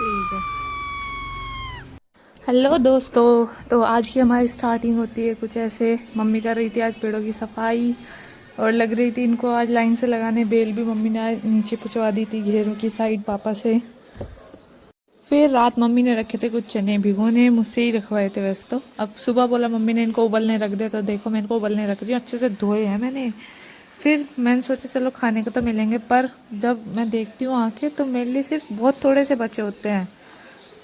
ठीक है। हेलो दोस्तों, तो आज की हमारी स्टार्टिंग होती है कुछ ऐसे। मम्मी कर रही थी आज पेड़ों की सफाई और लग रही थी इनको आज लाइन से लगाने। बेल भी मम्मी ने आज नीचे पुचवा दी थी घेरों की साइड पापा से। फिर रात मम्मी ने रखे थे कुछ चने भिगोने, मुझसे ही रखवाए थे वैसे तो। अब सुबह बोला मम्मी ने इनको उबलने रख दे, तो देखो मैं इनको उबलने रख रही हूँ। अच्छे से धोए हैं मैंने। फिर मैंने सोचा चलो खाने को तो मिलेंगे, पर जब मैं देखती हूँ आंखें तो मेरे लिए सिर्फ बहुत थोड़े से बचे होते हैं,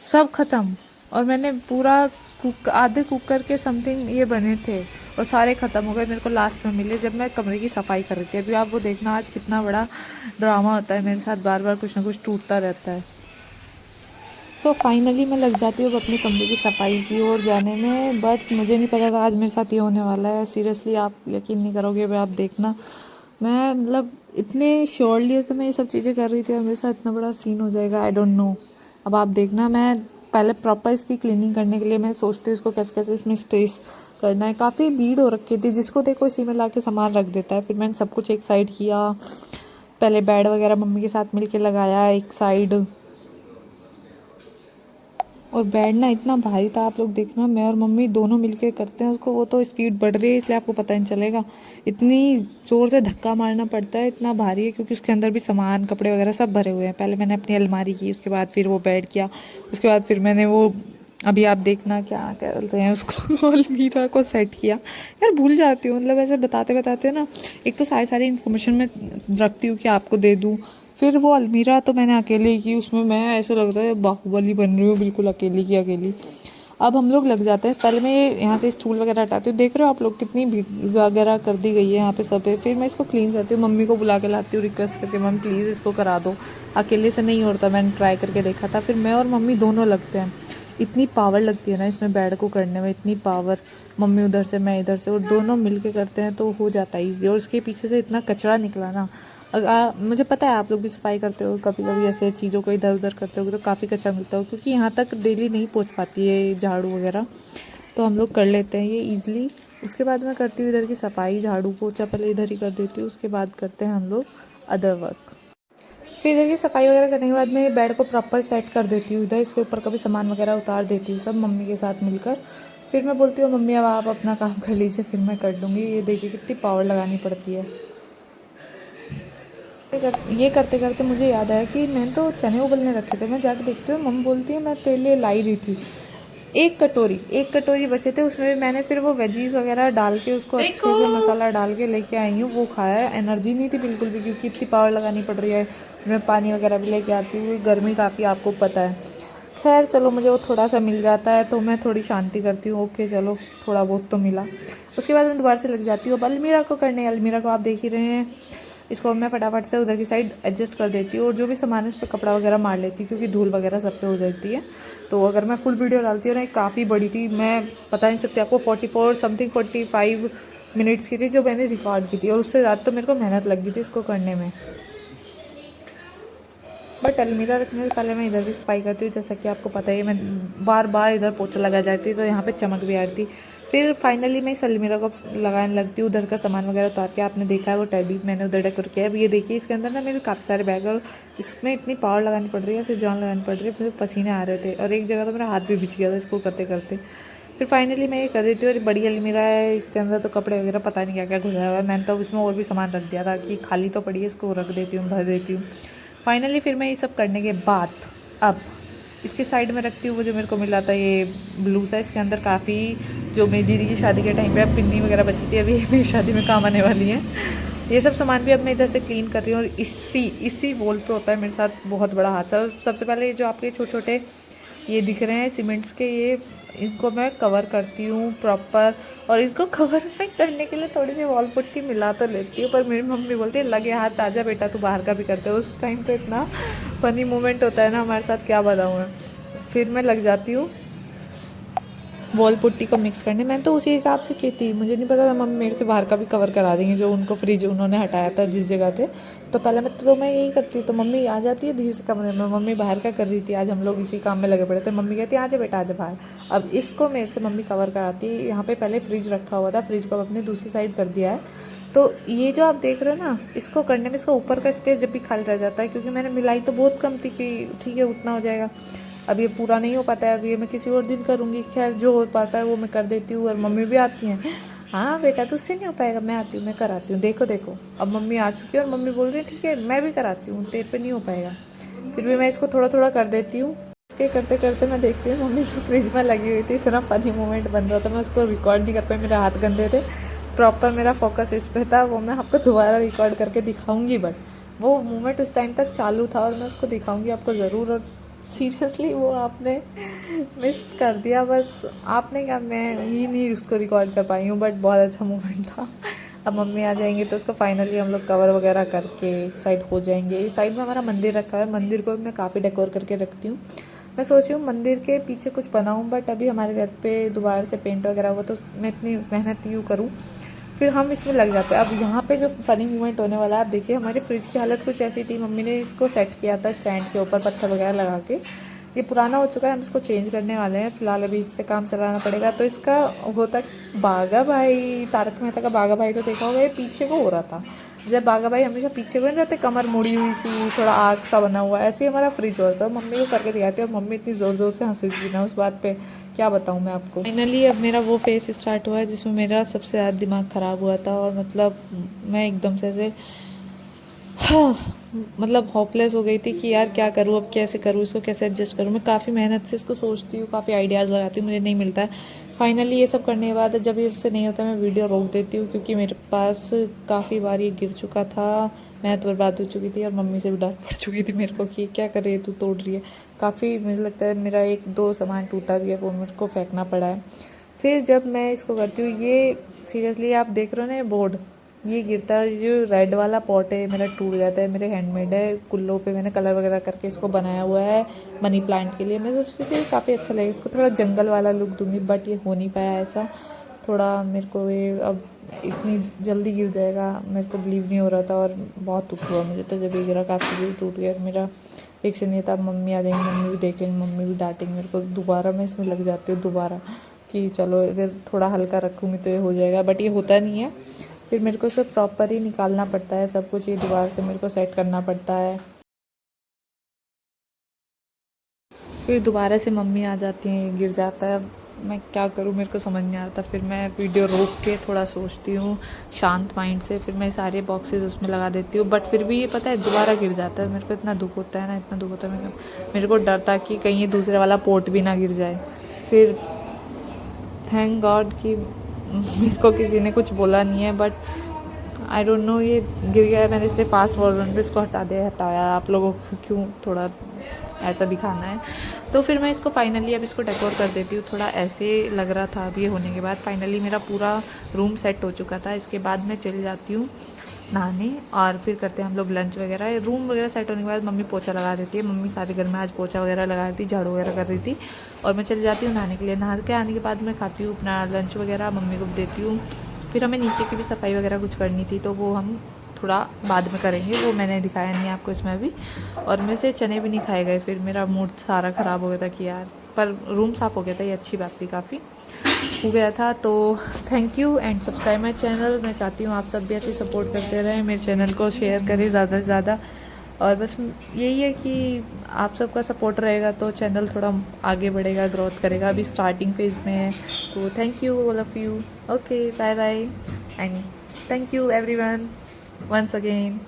सब खत्म। और मैंने पूरा आधे कुकर के समथिंग ये बने थे और सारे खत्म हो गए। मेरे को लास्ट में मिले जब मैं कमरे की सफाई कर रही थी। अभी आप वो देखना आज कितना बड़ा ड्रामा होता है मेरे साथ, बार बार कुछ ना कुछ टूटता रहता है। सो फाइनली मैं लग जाती हूँ अपने कमरे की सफाई की ओर जाने में, बट मुझे नहीं पता था आज मेरे साथ ये होने वाला है। सीरियसली आप यकीन नहीं करोगे, आप देखना। मैं मतलब इतने श्योरली हो कि मैं ये सब चीज़ें कर रही थी और मेरे साथ इतना बड़ा सीन हो जाएगा, आई डोंट नो। अब आप देखना, मैं पहले प्रॉपर इसकी क्लीनिंग करने के लिए मैं सोचती हूँ इसको कैसे कैसे इसमें स्पेस करना है। काफ़ी भीड़ हो रखी थी, जिसको देखो इसी में ला के सामान रख देता है। फिर मैंने सब कुछ एक साइड किया। पहले बेड वगैरह मम्मी के साथ मिलके लगाया एक साइड। और बेड ना इतना भारी था, आप लोग देखना, मैं और मम्मी दोनों मिलके करते हैं उसको। वो तो स्पीड बढ़ रही है इसलिए आपको पता नहीं चलेगा। इतनी ज़ोर से धक्का मारना पड़ता है, इतना भारी है, क्योंकि उसके अंदर भी सामान कपड़े वगैरह सब भरे हुए हैं। पहले मैंने अपनी अलमारी की, उसके बाद फिर वो बेड किया, उसके बाद फिर मैंने वो अभी आप देखना क्या कहते हैं उसको अलमीरा को सेट किया। यार भूल जाती हूँ, मतलब ऐसे बताते बताते ना, एक तो सारी सारी इन्फॉर्मेशन मैं रखती हूँ कि आपको दे दूँ। फिर वो अलमीरा तो मैंने अकेले ही की, उसमें मैं ऐसा लगता है बाहुबली बन रही हूँ बिल्कुल अकेली की अकेली। अब हम लोग लग जाते हैं। पहले मैं ये यहाँ से स्टूल वगैरह हटाती हूँ, देख रहे हो आप लोग कितनी भीड़ वगैरह कर दी गई है यहाँ पे सब पे। फिर मैं इसको क्लीन करती हूँ, मम्मी को बुला के लाती हूँ रिक्वेस्ट करके, मम्मी प्लीज़ इसको करा दो, अकेले से नहीं होता। मैंने ट्राई करके देखा था। फिर मैं और मम्मी दोनों लगते हैं। इतनी पावर लगती है ना इसमें बेड को करने में, इतनी पावर। मम्मी उधर से मैं इधर से, और दोनों मिल के करते हैं तो हो जाता है ईजी। और उसके पीछे से इतना कचरा निकला ना, मुझे पता है आप लोग भी सफाई करते हो, कभी कभी ऐसे चीज़ों को इधर उधर करते हो तो काफ़ी कचरा मिलता हो, क्योंकि यहाँ तक डेली नहीं पहुँच पाती है झाड़ू वगैरह, तो हम लोग कर लेते हैं ये ईज़िली। उसके बाद मैं करती हूँ इधर की सफाई, झाड़ू पोछा पहले इधर ही कर देती हूँ, उसके बाद करते हैं हम लोग अदर वर्क। फिर इधर की सफाई वगैरह करने के बाद मैं ये बेड को प्रॉपर सेट कर देती हूँ। इधर इसके ऊपर का भी सामान वगैरह उतार देती हूँ सब मम्मी के साथ मिलकर। फिर मैं बोलती हूँ मम्मी अब आप अपना काम कर लीजिए, फिर मैं कर लूँगी। ये देखिए कितनी पावर लगानी पड़ती है। ये करते करते मुझे याद आया कि मैंने तो चने उबलने रखे थे। मैं जाके देखती हूँ, मम्मी बोलती है मैं तेरे लिए लाई रही थी। एक कटोरी बचे थे, उसमें भी मैंने फिर वो वेजीज वगैरह डाल के उसको अच्छे से मसाला डाल के लेके आई हूँ, वो खाया है। एनर्जी नहीं थी बिल्कुल भी, क्योंकि इतनी पावर लगानी पड़ रही है। फिर मैं पानी वगैरह भी लेके आती हूँ, गर्मी काफ़ी आपको पता है। खैर चलो, मुझे वो थोड़ा सा मिल जाता है तो मैं थोड़ी शांति करती हूँ। ओके चलो, थोड़ा बहुत तो मिला। उसके बाद मैं दोबारा से लग जाती हूँ अब अलमीरा को करने। अलमीरा को आप देख ही रहे हैं, इसको मैं फटाफट से उधर की साइड एडजस्ट कर देती हूँ, और जो भी सामान है उस पर कपड़ा वगैरह मार लेती हूँ, क्योंकि धूल वगैरह सब पे हो जाती है। तो अगर मैं फुल वीडियो डालती हूँ ना, काफ़ी बड़ी थी, मैं बता नहीं सकती आपको, 44 समथिंग 45 मिनट्स की थी जो मैंने रिकॉर्ड की थी, और उससे ज़्यादा तो मेरे को मेहनत लग गई थी इसको करने में। बट अलमीरा रखने से पहले मैं इधर भी सफाई करती हूँ, जैसा कि आपको पता ही है, मैं बार बार इधर पोछा लगा जाती तो यहाँ पे चमक भी आ रही थी। फिर फाइनली मैं इस अलमीरा को लगाने लगती हूँ, उधर का सामान वगैरह उतार के। आपने देखा है वो टेडी मैंने उधर डेकोर किया है। अब ये देखिए इसके अंदर ना मेरे काफ़ी सारे बैग, और इसमें इतनी पावर लगानी पड़ रही है, इसे जान लगानी पड़ रही है, मुझे पसीने आ रहे थे, और एक जगह तो मेरा हाथ भी भिज गया था इसको करते करते। फिर फाइनली मैं ये कर देती हूँ। और बड़ी अलमीरा है, इसके अंदर तो कपड़े वगैरह पता नहीं क्या क्या घुसा हुआ है। मैंने तो उसमें और भी सामान रख दिया था कि खाली तो पड़ी है, इसको रख देती हूँ, भर देती हूँ। फाइनली फिर मैं ये सब करने के बाद अब इसके साइड में रखती हूँ वो जो मेरे को मिला था ये ब्लू सा। इसके अंदर काफ़ी, जो मेरी दीदी की शादी के टाइम पे अब पिन्नी वगैरह बची थी, अभी मेरी शादी में काम आने वाली है। ये सब सामान भी अब मैं इधर से क्लीन कर रही हूँ। और इसी वॉल पे होता है मेरे साथ बहुत बड़ा हादसा। सबसे पहले ये जो आपके छोटे छोटे ये दिख रहे हैं सीमेंट्स के, ये इनको मैं कवर करती हूँ प्रॉपर। और इसको कवर में करने के लिए थोड़ी सी वॉल पुट्टी मिला तो लेती हूँ, पर मेरी मम्मी बोलती है लगे हाथ आजा बेटा, तू बाहर का भी करते हो। उस टाइम तो इतना फनी मोमेंट होता है ना हमारे साथ, क्या बताऊँ मैं। फिर मैं लग जाती हूँ वॉल पुट्टी को मिक्स करने। मैंने तो उसी हिसाब से की थी, मुझे नहीं पता था मम्मी मेरे से बाहर का भी कवर करा देंगे, जो उनको फ्रिज उन्होंने हटाया था जिस जगह थे। तो पहले मैं यही करती हूँ, तो मम्मी आ जाती है धीरे से कमरे में। मम्मी बाहर का कर रही थी, आज हम लोग इसी काम में लगे पड़े थे। मम्मी कहती है आजा बेटा आजा बाहर। अब इसको मेरे से मम्मी कवर कराती है। यहाँ पे पहले फ्रिज रखा हुआ था, फ्रिज को अपने दूसरी साइड कर दिया है। तो ये जो आप देख रहे हो ना, इसको करने में इसका ऊपर का स्पेस जब भी खाली रह जाता है, क्योंकि मैंने मिलाई तो बहुत कम थी कि ठीक है उतना हो जाएगा। अब ये पूरा नहीं हो पाता है, अब ये मैं किसी और दिन करूँगी। खैर जो हो पाता है वो मैं कर देती हूँ। और मम्मी भी आती हैं, हाँ बेटा तुझसे नहीं हो पाएगा, मैं आती हूँ, मैं कराती हूँ, देखो देखो। अब मम्मी आ चुकी है और मम्मी बोल रही है ठीक है मैं भी कराती हूँ, तेरे पे नहीं हो पाएगा। फिर भी मैं इसको थोड़ा थोड़ा कर देती हूँ। इसके करते करते मैं देखती हूँ मम्मी जो फ्रिज में लगी हुई थी, इतना फनी मोमेंट बन रहा था, मैं उसको रिकॉर्ड नहीं कर पाई, मेरे हाथ गंदे थे। प्रॉपर मेरा फोकस इस पे था, वो मैं आपको दोबारा रिकॉर्ड करके दिखाऊंगी। बट वो मोमेंट उस टाइम तक चालू था और मैं उसको दिखाऊंगी आपको ज़रूर। और सीरियसली वो आपने मिस कर दिया, बस आपने क्या, मैं ही नहीं उसको रिकॉर्ड कर पाई हूँ। बट बहुत अच्छा मोमेंट था। अब मम्मी आ जाएंगे तो उसको फाइनली हम लोग कवर वगैरह करके एक साइड हो जाएंगे। इस साइड में हमारा मंदिर रखा है, मंदिर को मैं काफ़ी डेकोर करके रखती हूँ। मैं सोच रही हूँ मंदिर के पीछे कुछ बनाऊँ, बट अभी हमारे घर पे दोबारा से पेंट वगैरह हुआ तो मैं इतनी मेहनत यूँ करूँ, फिर हम इसमें लग जाते हैं। अब यहाँ पे जो फनी मोमेंट होने वाला है, आप देखिए हमारी फ्रिज की हालत कुछ ऐसी थी। मम्मी ने इसको सेट किया था स्टैंड के ऊपर पत्थर वगैरह लगा के, ये पुराना हो चुका है, हम इसको चेंज करने वाले हैं। फिलहाल अभी इससे काम चलाना पड़ेगा। तो इसका होता बागा भाई, तारक मेहता का बागा भाई तो देखा होगा, ये पीछे को हो रहा था। जब बागा भाई हमेशा पीछे को नहीं रहते, कमर मुड़ी हुई सी, थोड़ा आर्क सा बना हुआ, ऐसे ही हमारा फ्रिज होता है। मम्मी को करके दिखाती है और मम्मी इतनी ज़ोर ज़ोर से हंसी थी ना उस बात पे, क्या बताऊँ मैं आपको। फाइनली अब मेरा वो फेस स्टार्ट हुआ है जिसमें मेरा सबसे ज़्यादा दिमाग ख़राब हुआ था। और मतलब मैं एकदम से ऐसे हाँ, मतलब होपलेस हो गई थी कि यार क्या करूँ, अब कैसे करूँ, इसको कैसे एडजस्ट करूँ। मैं काफ़ी मेहनत से इसको सोचती हूँ, काफ़ी आइडियाज़ लगाती हूँ, मुझे नहीं मिलता है। फाइनली ये सब करने के बाद जब ये उससे नहीं होता मैं वीडियो रोक देती हूँ, क्योंकि मेरे पास काफ़ी बार ये गिर चुका था, मैं तो बर्बाद हो चुकी थी और मम्मी से भी डांट पड़ चुकी थी मेरे को कि क्या कर रही है तू, तोड़ रही है। काफ़ी मुझे लगता है मेरा एक दो सामान टूटा भी है, वो मेरे को फेंकना पड़ा है। फिर जब मैं इसको करती हूँ, ये सीरियसली आप देख रहे हो ना ये बोर्ड, ये गिरता है, जो रेड वाला पॉट है मेरा टूट जाता है। मेरे हैंडमेड है, कुल्लों पे मैंने कलर वगैरह करके इसको बनाया हुआ है मनी प्लांट के लिए। मैं सोच रही थी काफ़ी अच्छा लगेगा, इसको थोड़ा जंगल वाला लुक दूंगी, बट ये हो नहीं पाया ऐसा। थोड़ा मेरे को ये अब इतनी जल्दी गिर जाएगा मेरे को बिलीव नहीं हो रहा था, और बहुत दुख हुआ मुझे तो जब ये गिरा, काफ़ी टूट गया। मेरा रिएक्शन ये था, मम्मी आ जाएंगी, मम्मी भी देख लेंगी, मम्मी भी डांटेंगी मेरे को। दोबारा मैं इसमें लग जाती हूँ दोबारा कि चलो अगर थोड़ा हल्का रखूँगी तो ये हो जाएगा, बट ये होता नहीं है। फिर मेरे को सब प्रॉपर ही निकालना पड़ता है सब कुछ, ये दोबारा से मेरे को सेट करना पड़ता है। फिर दोबारा से मम्मी आ जाती हैं, गिर जाता है। अब मैं क्या करूँ, मेरे को समझ नहीं आता। फिर मैं वीडियो रोक के थोड़ा सोचती हूँ शांत माइंड से, फिर मैं सारे बॉक्सेस उसमें लगा देती हूँ। बट फिर भी ये पता है दोबारा गिर जाता है। मेरे को इतना दुख होता है ना, इतना दुख होता है, मेरे को डर था कि कहीं ये दूसरे वाला पोर्ट भी ना गिर जाए। फिर थैंक गॉड कि मेरे को किसी ने कुछ बोला नहीं है, बट आई डोंट नो ये गिर गया है, मैंने इसलिए फास्ट फॉरवर्ड पे इसको हटाया। आप लोगों को क्यों थोड़ा ऐसा दिखाना है। तो फिर मैं इसको फाइनली अब इसको डेकोर कर देती हूँ। थोड़ा ऐसे लग रहा था अब ये होने के बाद। फाइनली मेरा पूरा रूम सेट हो चुका था। इसके बाद मैं चली जाती हूँ नहाने और फिर करते हैं हम लोग लंच वगैरह। रूम वगैरह सेट होने के बाद मम्मी पोछा लगा देती है। मम्मी सारे घर में आज पोछा वगैरह लगा रही थी, झाड़ू वगैरह कर रही थी, और मैं चली जाती हूँ नहाने के लिए। नहा के आने के बाद मैं खाती हूँ अपना लंच वगैरह, मम्मी को भी देती हूँ। फिर हमें नीचे की भी सफाई वगैरह कुछ करनी थी, तो वो हम थोड़ा बाद में करेंगे, वो मैंने दिखाया नहीं आपको इसमें अभी। और मेरे से चने भी नहीं खाए गए, फिर मेरा मूड सारा ख़राब हो गया था कि यार, पर रूम साफ़ हो गया था, ये अच्छी बात थी, काफ़ी हो गया था। तो thank you and subscribe my channel. मैं चाहती हूँ आप सब भी ऐसे सपोर्ट करते रहें, मेरे चैनल को शेयर करें ज़्यादा से ज़्यादा। और बस यही है कि आप सबका सपोर्ट रहेगा तो चैनल थोड़ा आगे बढ़ेगा, ग्रोथ करेगा। अभी स्टार्टिंग फेज़ में है। तो thank you all of you. Okay bye bye and thank you everyone once again.